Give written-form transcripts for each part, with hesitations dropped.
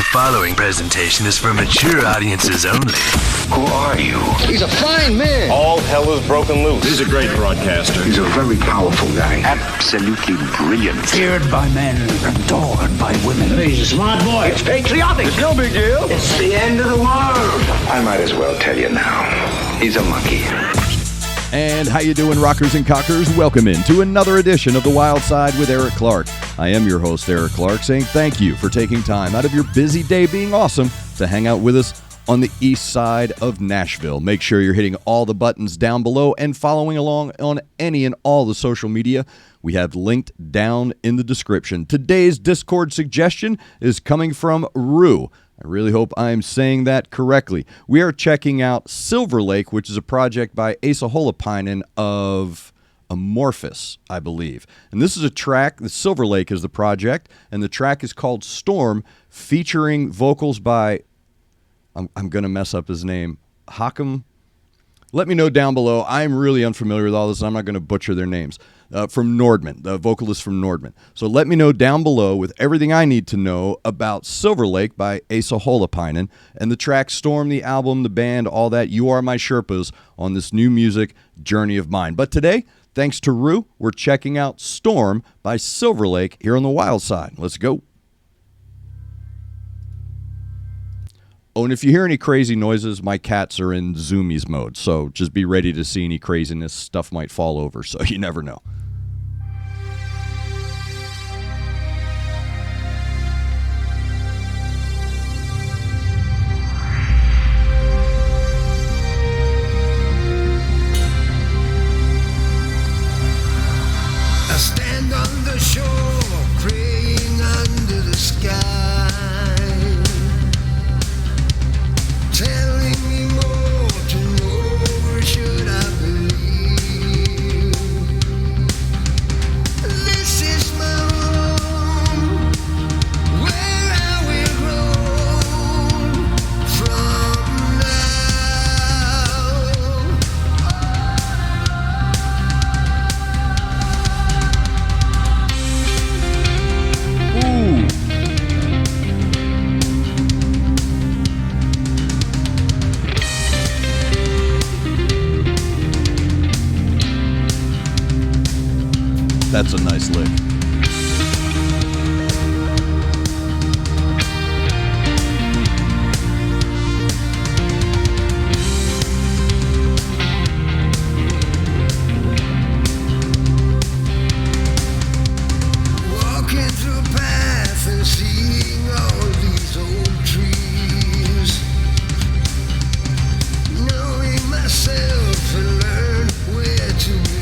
The following presentation is for mature audiences only. Who are you? He's a fine man. All hell is broken loose. He's a great broadcaster. He's a very powerful guy. Absolutely brilliant. Feared by men, adored by women. He's a smart boy. It's patriotic. It's no big deal. It's the end of the world. I might as well tell you now. He's a monkey. And how you doing, rockers and cockers? Welcome into another edition of The Wild Side with Eric Clark. I am your host, Eric Clark, saying thank you for taking time out of your busy day being awesome to hang out with us on the east side of Nashville. Make sure you're hitting all the buttons down below and following along on any and all the social media we have linked down in the description. Today's Discord suggestion is coming from Rue. I really hope I'm saying that correctly. We are checking out Silver Lake, which is a project by Asa Holopainen of Amorphous, I believe. And this is a track, the Silver Lake is the project, and the track is called Storm, featuring vocals by, I'm going to mess up his name, Hakim. Let me know down below. I'm really unfamiliar with all this, and I'm not going to butcher their names. From Nordman, the vocalist from Nordman. So let me know down below with everything I need to know about Silver Lake by Asa Holopainen and the track Storm, the album, the band, all that. You are my Sherpas on this new music journey of mine. But today, thanks to Rue, we're checking out Storm by Silver Lake here on the Wild Side. Let's go. Oh, and if you hear any crazy noises, my cats are in zoomies mode, so just be ready to see any craziness. Stuff might fall over, so you never know. I stand on the shore, praying under the sky. Telling me more to know, or should I believe? This is my home, where I will grow from That's a nice lick. walking through a path and seeing all these old trees, knowing myself and learn where to believe.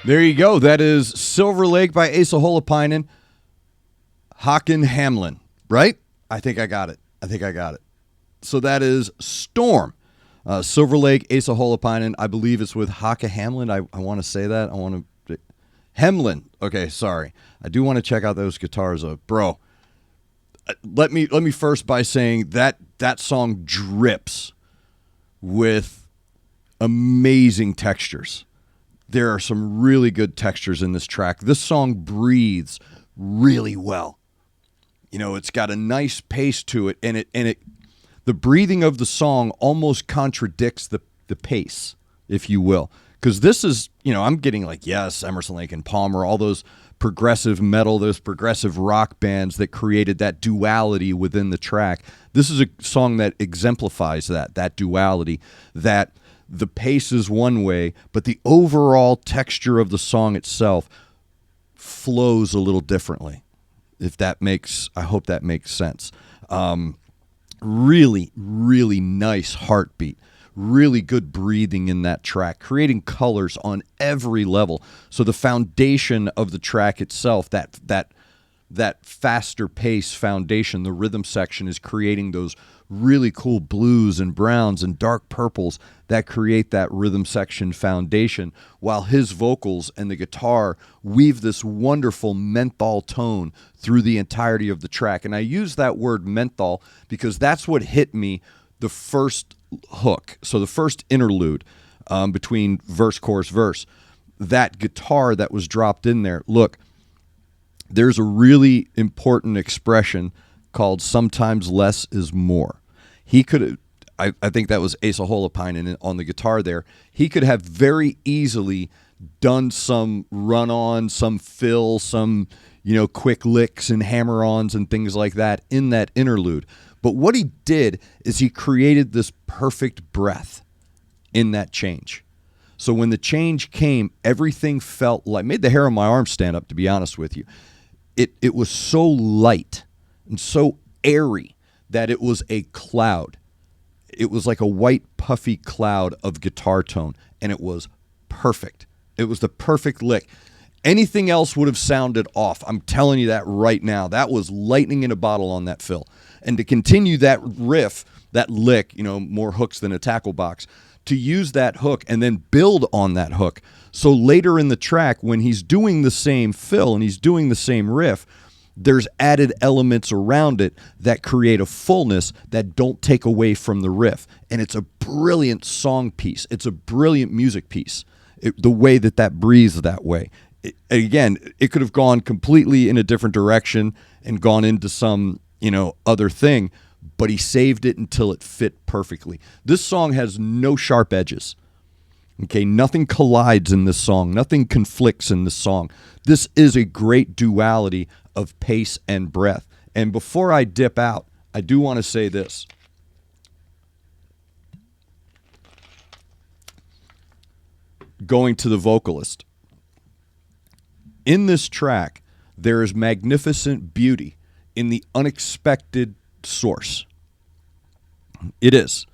There you go. That is Silver Lake by Asa Holopainen, Håkan Hamlin, right? I think I got it. So that is Storm. Silver Lake, Asa Holopainen. I believe it's with Håkan Hamlin. I want to say that. Hemlin. Okay, sorry. I do want to check out those guitars, bro. Let me first by saying that song drips with amazing textures. There are some really good textures in this track. This song breathes really well. You know, it's got a nice pace to it, and it the breathing of the song almost contradicts the pace, if you will. Because this is, you know, I'm getting like, yes, Emerson, Lake and Palmer, all those progressive metal, those progressive rock bands that created that duality within the track. This is a song that exemplifies that duality, that the pace is one way, but the overall texture of the song itself flows a little differently. I hope that makes sense. Really, really nice heartbeat. Really good breathing in that track, creating colors on every level. So the foundation of the track itself, that faster pace foundation, the rhythm section is creating those really cool blues and browns and dark purples that create that rhythm section foundation, while his vocals and the guitar weave this wonderful menthol tone through the entirety of the track. And I use that word menthol because that's what hit me the first hook. So the first interlude between verse, chorus, verse, that guitar that was dropped in there. Look, there's a really important expression called sometimes less is more. He could, I think that was Asa Holopainen on the guitar there. He could have very easily done some run-on, some fill, some, quick licks and hammer-ons and things like that in that interlude. But what he did is he created this perfect breath in that change. So when the change came, everything felt like, made the hair on my arm stand up, to be honest with you. It was so light and so airy that it was a cloud. It was like a white puffy cloud of guitar tone, and it was perfect. It was the perfect lick. Anything else would have sounded off. I'm telling you that right now. That was lightning in a bottle on that fill. And to continue that riff, that lick, more hooks than a tackle box, to use that hook and then build on that hook. So later in the track, when he's doing the same fill and he's doing the same riff, there's added elements around it that create a fullness that don't take away from the riff. And it's a brilliant song piece. It's a brilliant music piece. The way that breathes that way. It could have gone completely in a different direction and gone into some, other thing, but he saved it until it fit perfectly. This song has no sharp edges. Okay, nothing collides in this song. Nothing conflicts in this song. This is a great duality of pace and breath. And before I dip out, I do want to say this. Going to the vocalist. In this track, there is magnificent beauty in the unexpected source. It is.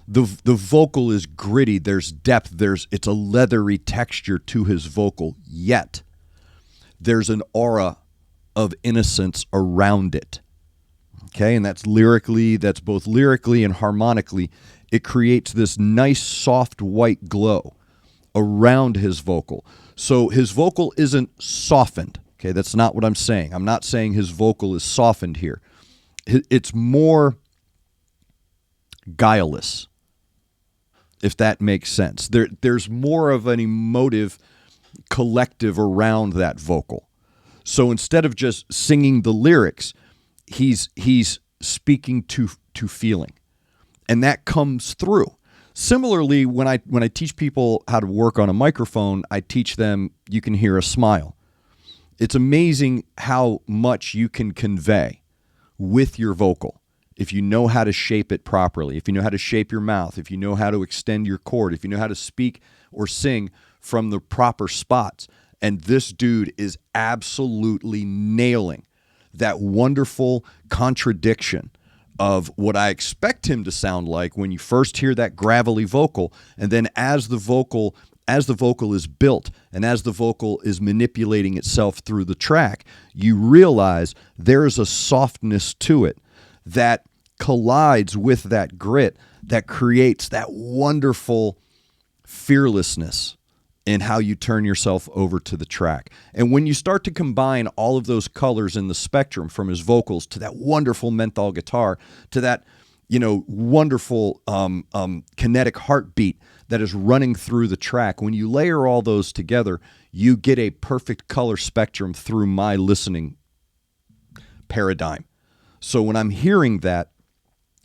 The vocal is gritty, there's depth, it's a leathery texture to his vocal, yet there's an aura of innocence around it. Okay, and that's both lyrically and harmonically. It creates this nice soft white glow around his vocal. So his vocal isn't softened. Okay, that's not what I'm saying. I'm not saying his vocal is softened here. It's more guileless, if that makes sense. There's more of an emotive collective around that vocal. So instead of just singing the lyrics, he's speaking to feeling. And that comes through. Similarly, when I teach people how to work on a microphone, I teach them you can hear a smile. It's amazing how much you can convey with your vocal if you know how to shape it properly, if you know how to shape your mouth, if you know how to extend your chord, if you know how to speak or sing from the proper spots. And this dude is absolutely nailing that wonderful contradiction of what I expect him to sound like when you first hear that gravelly vocal, and then as the vocal is built and as the vocal is manipulating itself through the track, you realize there is a softness to it that collides with that grit that creates that wonderful fearlessness in how you turn yourself over to the track. And when you start to combine all of those colors in the spectrum, from his vocals to that wonderful menthol guitar to that, wonderful kinetic heartbeat that is running through the track, when you layer all those together, you get a perfect color spectrum through my listening paradigm. So when I'm hearing that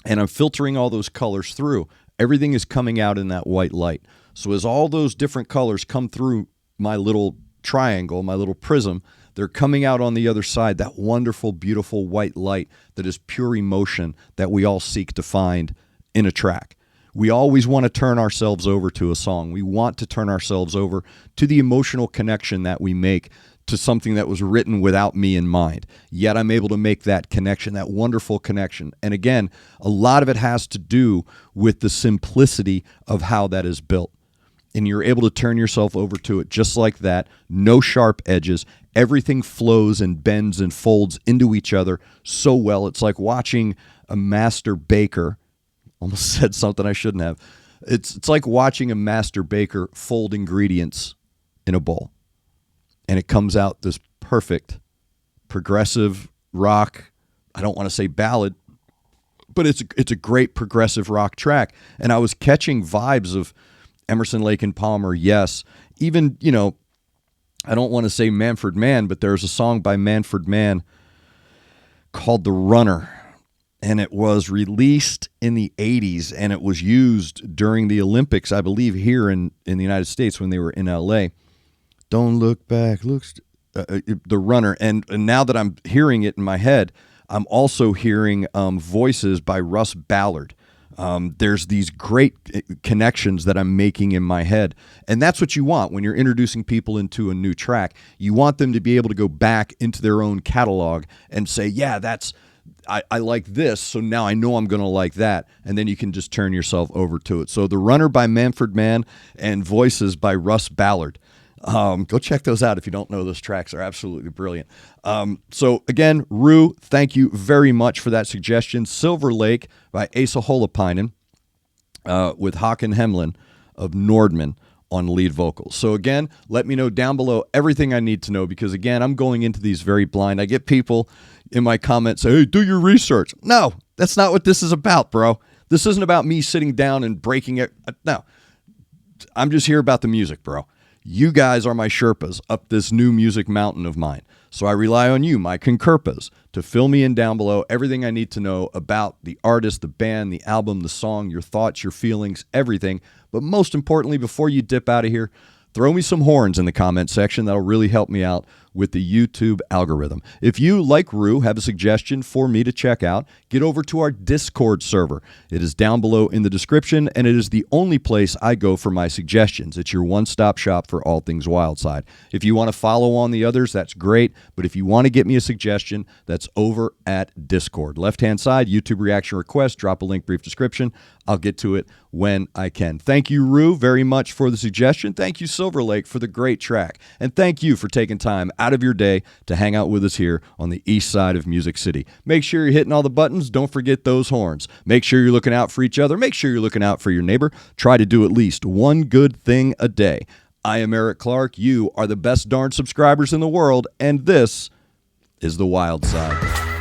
and I'm filtering all those colors through, everything is coming out in that white light. So as all those different colors come through my little triangle, my little prism, they're coming out on the other side, that wonderful, beautiful white light that is pure emotion that we all seek to find in a track. We always want to turn ourselves over to a song. We want to turn ourselves over to the emotional connection that we make to something that was written without me in mind. Yet I'm able to make that connection, that wonderful connection. And again, a lot of it has to do with the simplicity of how that is built. And you're able to turn yourself over to it just like that. No sharp edges. Everything flows and bends and folds into each other so well. It's like watching a master baker. Almost said something I shouldn't have. It's like watching a master baker fold ingredients in a bowl. And it comes out this perfect, progressive rock. I don't want to say ballad, but it's a great progressive rock track. And I was catching vibes of Emerson, Lake and Palmer, yes. Even, I don't want to say Manfred Mann, but there's a song by Manfred Mann called The Runner. And it was released in the 80s, and it was used during the Olympics, I believe, here in the United States when they were in L.A. Don't look back, The Runner. And now that I'm hearing it in my head, I'm also hearing voices by Russ Ballard. There's these great connections that I'm making in my head. And that's what you want when you're introducing people into a new track. You want them to be able to go back into their own catalog and say, yeah, I like this, so now I know I'm going to like that. And then you can just turn yourself over to it. So The Runner by Manfred Mann and voices by Russ Ballard. Go check those out if you don't know those tracks. They're absolutely brilliant. So again, Rue, thank you very much for that suggestion. Silver Lake by Asa Holopainen with Håkan Hemlin of Nordman on lead vocals. So again, let me know down below everything I need to know, because again, I'm going into these very blind. I get people in my comments say, hey, do your research. No, that's not what this is about, bro. This isn't about me sitting down and breaking it. No, I'm just here about the music, bro. You guys are my Sherpas up this new music mountain of mine. So I rely on you, my Concurpas, to fill me in down below everything I need to know about the artist, the band, the album, the song, your thoughts, your feelings, everything. But most importantly, before you dip out of here, throw me some horns in the comment section. That'll really help me out with the YouTube algorithm. If you, like Rue, have a suggestion for me to check out, get over to our Discord server. It is down below in the description, and it is the only place I go for my suggestions. It's your one-stop shop for all things Wildside. If you want to follow on the others, that's great, but if you want to get me a suggestion, that's over at Discord. Left-hand side, YouTube reaction request, drop a link, brief description. I'll get to it when I can. Thank you, Rue, very much for the suggestion. Thank you, Silver Lake, for the great track. And thank you for taking time out of your day to hang out with us here on the east side of Music City. Make sure you're hitting all the buttons. Don't forget those horns. Make sure you're looking out for each other. Make sure you're looking out for your neighbor. Try to do at least one good thing a day. I am Eric Clark. You are the best darn subscribers in the world, and this is The Wild Side.